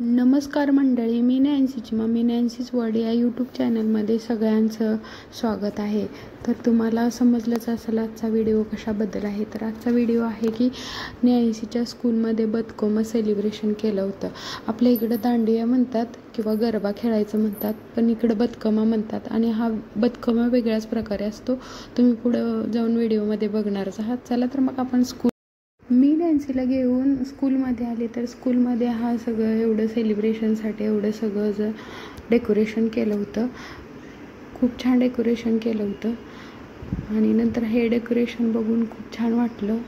नमस्कार मंडळी, मी नॅन्सीची mummy नॅन्सीज world या यूट्यूब चॅनलमध्ये सगळ्यांचं स्वागत आहे. तर तुम्हाला समजलंच असेल आजचा व्हिडिओ कशाबद्दल आहे. तर आजचा व्हिडिओ आहे की नॅन्सीच्या स्कूलमध्ये बदकमं सेलिब्रेशन केलं होतं. आपल्या इकडं दांडिया म्हणतात किंवा गरबा खेळायचं म्हणतात, पण इकडं बदकमा म्हणतात आणि हा बदकमा वेगळ्याच प्रकारे असतो. तुम्ही पुढं जाऊन व्हिडिओमध्ये बघणारच आहात. चला तर मग आपण मी नॅन्सीला घेऊन स्कूलमध्ये आले. तर स्कूलमध्ये हा सगळं एवढं सेलिब्रेशनसाठी एवढं सगळं डेकोरेशन केलं होतं. खूप छान डेकोरेशन केलं होतं आणि नंतर हे डेकोरेशन बघून खूप छान वाटलं.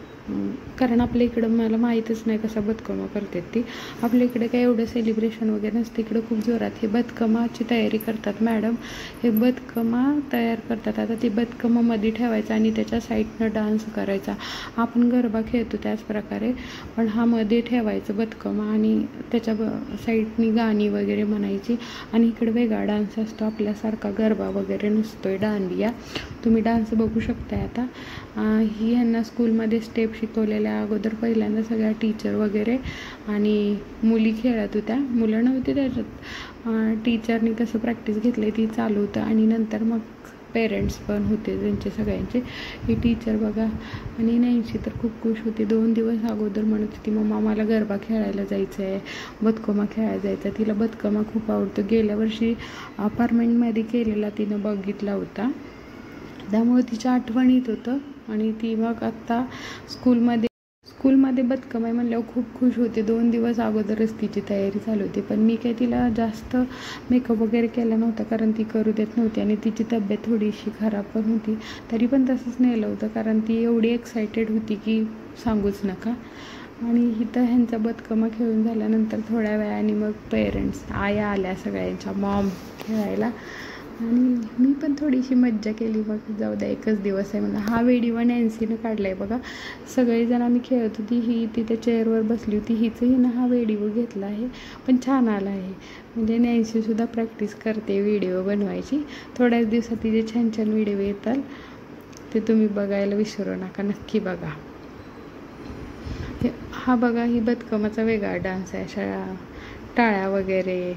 कारण आपल्या इकडं मला माहीतच नाही कसा बदकमा करतात ती. आपल्या इकडे काय एवढं सेलिब्रेशन वगैरे नसतं. इकडं खूप जोरात हे बदकमाची तयारी करतात मॅडम. हे बदकमा तयार करतात. आता ती बदकमा मध्ये ठेवायचा आणि त्याच्या साईडनं डान्स करायचा. आपण गरबा खेळतो त्याच प्रकारे, पण हा मध्ये ठेवायचं बदकमा आणि त्याच्या साईडनी गाणी वगैरे म्हणायची. आणि इकडं वेगळा डान्स असतो, आपल्यासारखा गरबा वगैरे नसतोय, दांडिया. तुम्ही डान्स बघू शकताय. आता ही ह्यांना स्कूलमध्ये स्टेप शिकवलेल्या अगोदर पहिल्यांदा सगळ्या टीचर वगैरे आणि मुली खेळत होत्या. मुलं नव्हती त्याच्यात. टीचरनी कसं प्रॅक्टिस घेतली ती चालू होतं आणि नंतर मग पेरेंट्स पण होते त्यांचे सगळ्यांचे. ही टीचर बघा. आणि नॅन्सी तर खूप खुश होती. 2 दिवस अगोदर म्हणत होती मम्मा मला गरबा खेळायला जायचं आहे, बदकमा खेळायला जायचं आहे. तिला बदकमा खूप आवडतो. गेल्या वर्षी अपार्टमेंटमध्ये केलेला तिनं बघितला होता, त्यामुळे तिच्या आठवण येत होतं. आणि ती मग आत्ता स्कूलमध्ये बदकमा आहे म्हणल्यावर खूप खुश होते. 2 दिवस अगोदरच तिची तयारी चालू होती. पण मी काही तिला जास्त मेकअप वगैरे केला नव्हता, कारण ती करू देत नव्हती आणि तिची तब्येत थोडीशी खराब पण होती. तरी पण तसंच नेलं होतं, कारण ती एवढी एक्सायटेड होती की सांगूच नका. आणि इथं ह्यांचा बदकमा खेळून झाल्यानंतर थोड्या वेळाने मग पेरेंट्स आया आल्या सगळ्यांच्या, मॉम खेळायला. आणि मी पण थोडीशी मज्जा केली. मग जाऊ द्या, एकच दिवस आहे म्हणून. हा व्हिडिओ नॅन्सीनं काढला आहे बघा. सगळेजण आम्ही खेळत होती, ही तिथे चेअरवर बसली होती. हिनं हा व्हिडिओ घेतला आहे, पण छान आला आहे. म्हणजे नॅन्सीसुद्धा प्रॅक्टिस करते व्हिडिओ बनवायची. थोड्याच दिवसात तिचे छान छान व्हिडिओ येतात, ते तुम्ही बघायला विसरू नका, नक्की बघा. हा बघा, ही बदकमाचा वेगळा डान्स आहे, अशा टाळ्या वगैरे.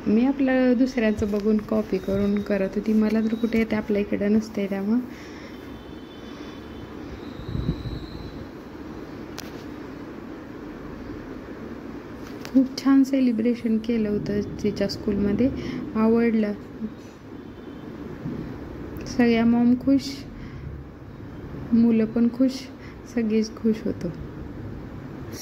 मी आपलं दुसऱ्यांचं बघून कॉपी करून करत होती. मला तर कुठे येते, आपल्या इकडं नसते, त्यामुळं. खूप छान सेलिब्रेशन केलं होतं तिच्या स्कूलमध्ये. आवडलं. सगळ्या मॉम खुश, मुलं पण खुश, सगळेच खुश होतो.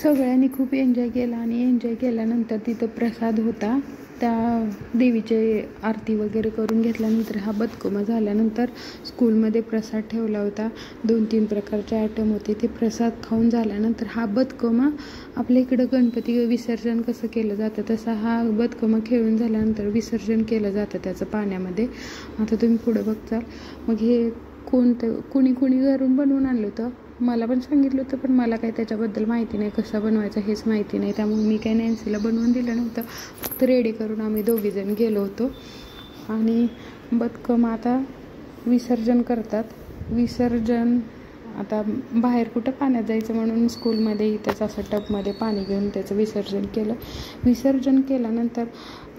सगळ्यांनी खूप एन्जॉय केला. आणि एन्जॉय केल्यानंतर तिथं प्रसाद होता. त्या देवीचे आरती वगैरे करून घेतल्यानंतर हा बदकमा झाल्यानंतर स्कूलमध्ये प्रसाद ठेवला होता. 2-3 प्रकारचे आयटम होते. ते प्रसाद खाऊन झाल्यानंतर हा बदकमा, आपल्या इकडं गणपती विसर्जन कसं केलं जातं तसा हा बदकमा खेळून झाल्यानंतर विसर्जन केलं जातं त्याचं पाण्यामध्ये. आता तुम्ही पुढं बघताल. मग हे कुणी घरून बनवून आणलं होतं. मला पण सांगितलं होतं, पण मला काही त्याच्याबद्दल माहिती नाही, कसं बनवायचं हेच माहिती नाही. त्यामुळे मी काही नॅन्सीला बनवून दिलं नव्हतं. फक्त रेडी करून आम्ही दोघीजण गेलो होतो. आणि बदकमा आता विसर्जन करतात. विसर्जन आता बाहेर कुठं पाण्यात जायचं म्हणून स्कूलमध्ये इथंच असं टबमध्ये पाणी घेऊन त्याचं विसर्जन केलं. विसर्जन केल्यानंतर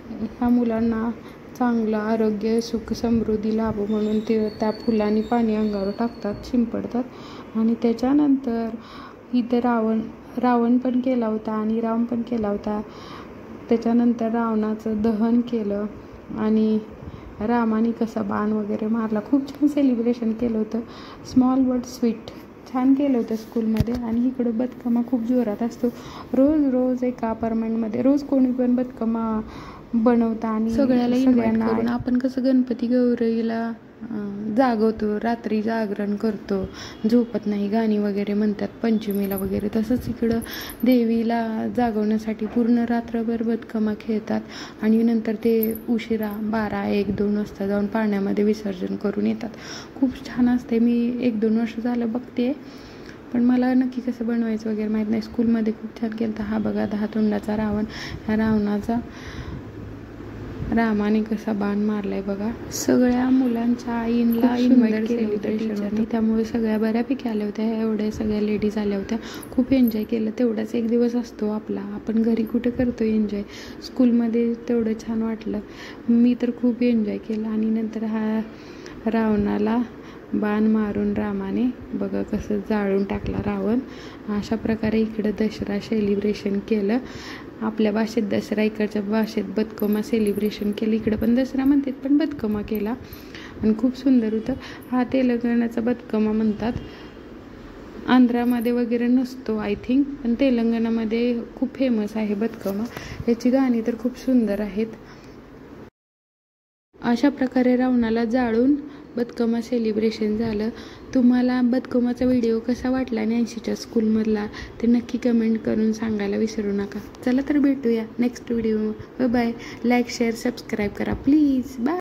ह्या मुलांना चांगलं आरोग्य, सुख, समृद्धी लाभो म्हणून ते त्या फुलांनी पाणी अंगावर टाकतात, शिंपडतात. आणि त्याच्यानंतर इथं रावण पण केला होता आणि राम पण केला होता. त्याच्यानंतर रावणाचं दहन केलं आणि रामाने कसा बाण वगैरे मारला. खूप छान सेलिब्रेशन केलं होतं. स्मॉल बट स्वीट छान केलं होतं स्कूलमध्ये. आणि इकडं बदकमा खूप जोरात असतो. रोज एका अपार्टमेंटमध्ये रोज कोणी पण बदकमा बनवता आणि सगळ्यांना आपण कसं गणपती गौरीला जागवतो, रात्री जागरण करतो, झोपत नाही, गाणी वगैरे म्हणतात पंचमीला वगैरे, तसंच इकडं देवीला जागवण्यासाठी पूर्ण रात्रभर बदकमा खेळतात. आणि नंतर ते उशिरा 12-1-2 वाजता जाऊन पाण्यामध्ये विसर्जन करून येतात. खूप छान असते. मी 1-2 वर्ष झालं बघते, पण मला नक्की कसं बनवायचं वगैरे माहीत नाही. स्कूलमध्ये खूप छान केलं. हा बघा, 10 तोंडाचा रावण. ह्या रावणाचा रामाने कसा बाण मारलाय बघा. सगळ्या मुलांच्या आईंना इन्व्हाइट केलं होतं टीचरने, त्यामुळे सगळ्या बऱ्यापैकी आल्या होत्या. एवढ्या सगळ्या लेडीज आल्या होत्या. खूप एन्जॉय केलं. तेवढाच एक दिवस असतो आपला, आपण घरी कुठे करतो एन्जॉय, स्कूलमध्ये तेवढं छान वाटलं. मी तर खूप एन्जॉय केलं. आणि नंतर हा रावणाला बाण मारून रामाने बघा कसं जाळून टाकला रावण. अशा प्रकारे इकडं दसरा सेलिब्रेशन केलं. आपल्या भाषेत दसरा, इकडच्या भाषेत बदकमा सेलिब्रेशन केलं. इकडं पण दसरा म्हणतात पण बदकमा केला आणि खूप सुंदर होतं. हा तेलंगणाचा बदकमा म्हणतात. आंध्रामध्ये वगैरे नसतो आय थिंक, पण तेलंगणामध्ये खूप फेमस आहे बदकमा. याची गाणी तर खूप सुंदर आहेत. अशा प्रकारे रावणाला जाळून बदकमा सेलिब्रेशन झालं. तुम्हाला बदकमाचा व्हिडिओ कसा वाटला नॅन्सीच्या स्कूलमधला ते नक्की कमेंट करून सांगायला विसरू नका. चला तर भेटूया next video. Bye. Like share subscribe करा प्लीज. बाय.